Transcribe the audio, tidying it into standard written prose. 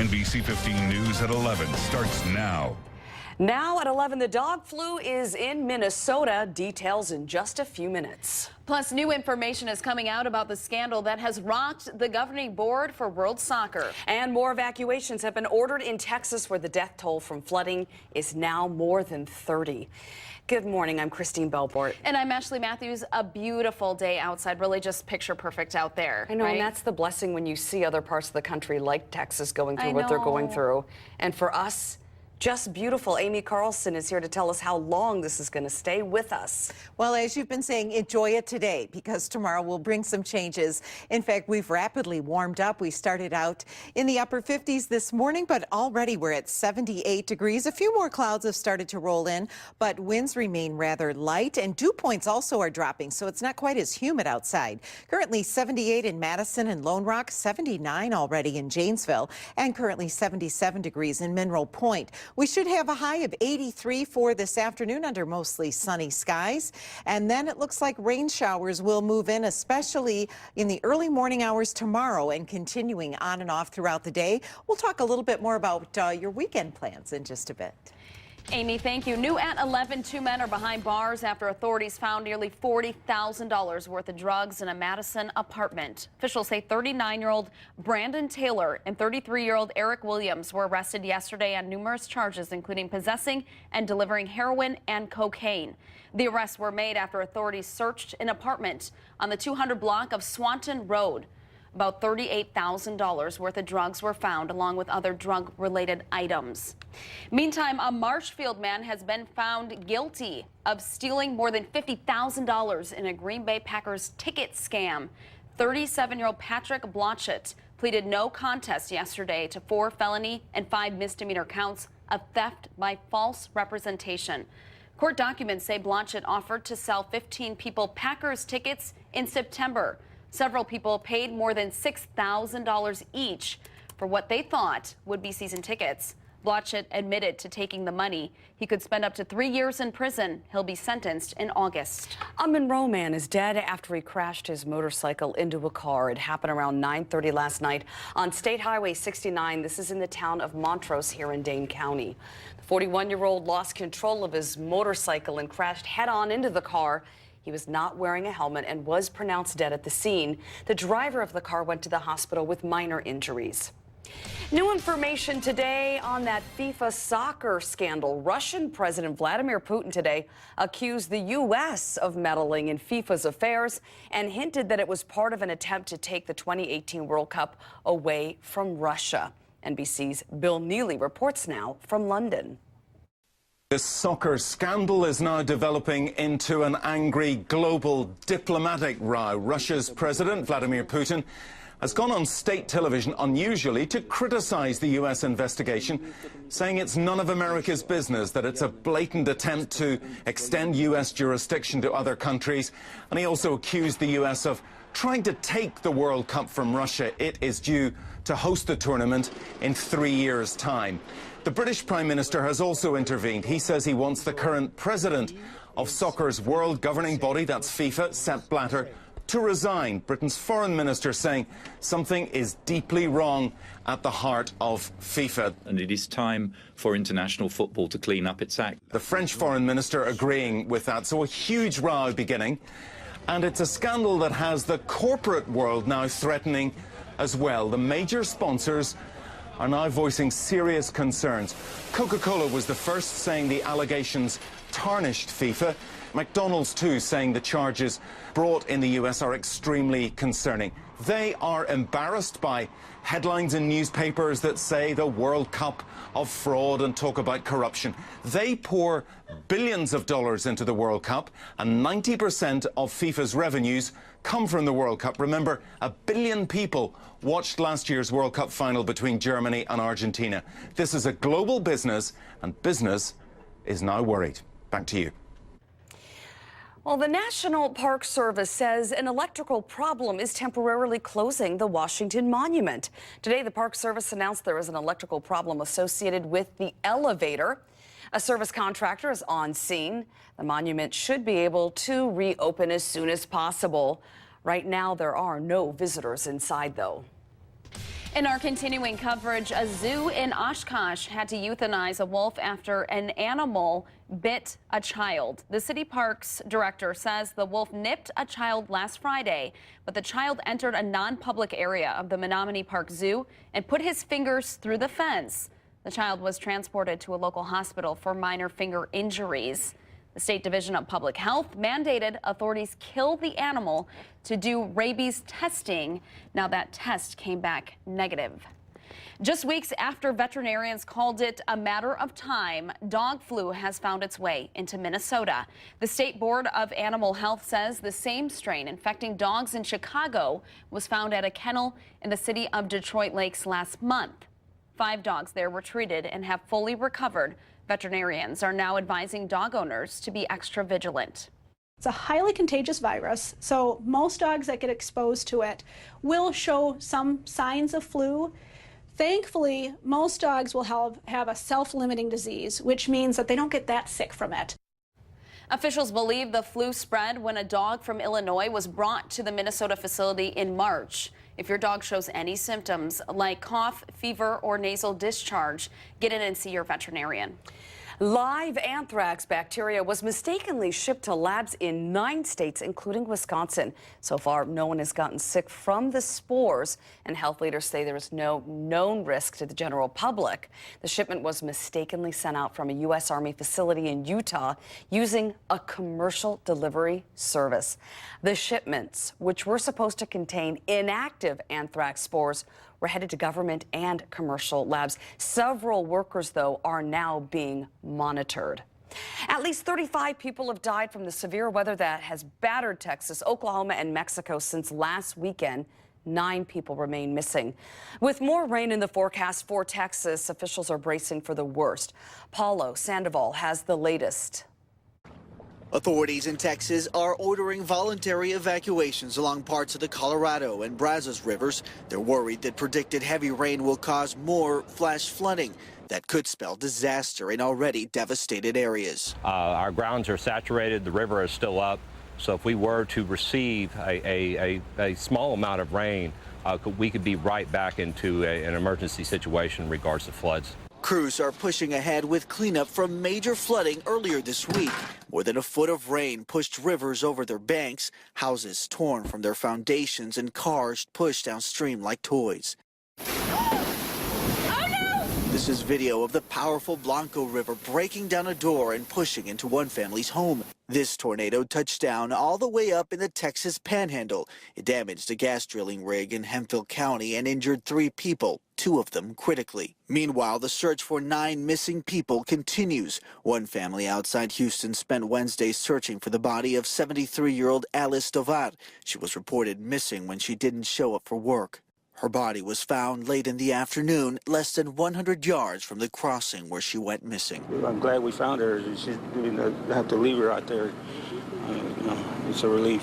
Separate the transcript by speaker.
Speaker 1: NBC 15 News at 11 starts now.
Speaker 2: Now at 11, the dog flu is in Minnesota. Details in just a few minutes.
Speaker 3: Plus, new information is coming out about the scandal that has rocked the governing board for World Soccer.
Speaker 2: And more evacuations have been ordered in Texas, where the death toll from flooding is now more than 30. Good morning. I'm Christine Belbort.
Speaker 3: And I'm Ashley Matthews. A beautiful day outside, really just picture perfect out there.
Speaker 2: I know,
Speaker 3: right?
Speaker 2: and that's the blessing when you see other parts of the country like Texas going through what they're going through. And for us, just beautiful. Amy Carlson is here to tell us how long this is going to stay with us.
Speaker 4: Well, as you've been saying, enjoy it today, because tomorrow will bring some changes. In fact, we've rapidly warmed up. We started out in the upper 50s this morning, but already we're at 78 degrees. A few more clouds have started to roll in, but winds remain rather light, and dew points also are dropping, so it's not quite as humid outside. Currently 78 in Madison and Lone Rock, 79 already in Janesville, and currently 77 degrees in Mineral Point. We should have a high of 83 for this afternoon under mostly sunny skies. And then it looks like rain showers will move in, especially in the early morning hours tomorrow and continuing on and off throughout the day. We'll talk a little bit more about your weekend plans in just a bit.
Speaker 3: Amy, thank you. New at 11, two men are behind bars after authorities found nearly $40,000 worth of drugs in a Madison apartment. Officials say 39-year-old Brandon Taylor and 33-year-old Eric Williams were arrested yesterday on numerous charges, including possessing and delivering heroin and cocaine. The arrests were made after authorities searched an apartment on the 200 block of Swanton Road. About $38,000 worth of drugs were found, along with other drug-related items. Meantime, a Marshfield man has been found guilty of stealing more than $50,000 in a Green Bay Packers ticket scam. 37-year-old Patrick Blotchett pleaded no contest yesterday to 4 felony and 5 misdemeanor counts of theft by false representation. Court documents say Blotchett offered to sell 15 people Packers tickets in September. Several people paid more than $6,000 each for what they thought would be season tickets. Blotchett admitted to taking the money. He could spend up to 3 years in prison. He'll be sentenced in August.
Speaker 2: A Monroe man is dead after he crashed his motorcycle into a car. It happened around 9:30 last night on State Highway 69. This is in the town of Montrose here in Dane County. The 41-year-old lost control of his motorcycle and crashed head-on into the car. He was not wearing a helmet and was pronounced dead at the scene. The driver of the car went to the hospital with minor injuries. New information today on that FIFA soccer scandal. Russian President Vladimir Putin today accused the U.S. of meddling in FIFA's affairs and hinted that it was part of an attempt to take the 2018 World Cup away from Russia. NBC's Bill Neely reports now from London.
Speaker 5: This soccer scandal is now developing into an angry global diplomatic row. Russia's President Vladimir Putin has gone on state television unusually to criticize the U.S. investigation, saying it's none of America's business, that it's a blatant attempt to extend U.S. jurisdiction to other countries. And he also accused the U.S. of trying to take the World Cup from Russia. It is due to host the tournament in 3 years' time. The British Prime Minister has also intervened. He says he wants the current president of soccer's world governing body, that's FIFA, Sepp Blatter, to resign. Britain's foreign minister saying something is deeply wrong at the heart of FIFA.
Speaker 6: And it is time for international football to clean up its act.
Speaker 5: The French foreign minister agreeing with that. So a huge row beginning. And it's a scandal that has the corporate world now threatening as well. The major sponsors are now voicing serious concerns. Coca-Cola was the first, saying the allegations tarnished FIFA. McDonald's, too, saying the charges brought in the U.S. are extremely concerning. They are embarrassed by headlines in newspapers that say the World Cup of fraud and talk about corruption. They pour billions of dollars into the World Cup, and 90% of FIFA's revenues come from the World Cup. Remember, 1 billion people watched last year's World Cup final between Germany and Argentina. This is a global business, and business is now worried. Back to you.
Speaker 2: Well, the National Park Service says an electrical problem is temporarily closing the Washington Monument. Today, the Park Service announced there is an electrical problem associated with the elevator. A service contractor is on scene. The monument should be able to reopen as soon as possible. Right now, there are no visitors inside, though.
Speaker 3: In our continuing coverage, a zoo in Oshkosh had to euthanize a wolf after an animal bit a child. The city parks director says the wolf nipped a child last Friday, but the child entered a non-public area of the Menominee Park Zoo and put his fingers through the fence. The child was transported to a local hospital for minor finger injuries. The State Division of Public Health mandated authorities kill the animal to do rabies testing. Now that test came back negative. Just weeks after veterinarians called it a matter of time, dog flu has found its way into Minnesota. The State Board of Animal Health says the same strain infecting dogs in Chicago was found at a kennel in the city of Detroit Lakes last month. 5 dogs there were treated and have fully recovered. Veterinarians are now advising dog owners to be extra vigilant.
Speaker 7: It's a highly contagious virus, so most dogs that get exposed to it will show some signs of flu. Thankfully, most dogs will have a self-limiting disease, which means that they don't get that sick from it.
Speaker 3: Officials believe the flu spread when a dog from Illinois was brought to the Minnesota facility in March. If your dog shows any symptoms like cough, fever, or nasal discharge, get in and see your veterinarian.
Speaker 2: Live anthrax bacteria was mistakenly shipped to labs in 9 states, including Wisconsin. So far, no one has gotten sick from the spores, and health leaders say there is no known risk to the general public. The shipment was mistakenly sent out from a U.S. Army facility in Utah using a commercial delivery service. The shipments, which were supposed to contain inactive anthrax spores, were headed to government and commercial labs. Several workers, though, are now being monitored. At least 35 people have died from the severe weather that has battered Texas, Oklahoma, and Mexico since last weekend. 9 people remain missing. With more rain in the forecast for Texas, officials are bracing for the worst. Paulo Sandoval has the latest.
Speaker 8: Authorities in Texas are ordering voluntary evacuations along parts of the Colorado and Brazos rivers. They're worried that predicted heavy rain will cause more flash flooding that could spell disaster in already devastated areas.
Speaker 9: Our grounds are saturated, the river is still up, so if we were to receive a small amount of rain, we could be right back into an emergency situation in regards to floods.
Speaker 8: Crews are pushing ahead with cleanup from major flooding earlier this week. More than a foot of rain pushed rivers over their banks, houses torn from their foundations, and cars pushed downstream like toys. Oh, no! This is video of the powerful Blanco River breaking down a door and pushing into one family's home. This tornado touched down all the way up in the Texas Panhandle. It damaged a gas drilling rig in Hemphill County and injured 3 people, 2 of them critically. Meanwhile, the search for 9 missing people continues. One family outside Houston spent Wednesday searching for the body of 73-year-old Alice Tovar. She was reported missing when she didn't show up for work. Her body was found late in the afternoon, less than 100 yards from the crossing where she went missing.
Speaker 10: I'm glad we found her. She didn't have to leave her out there. It's a relief.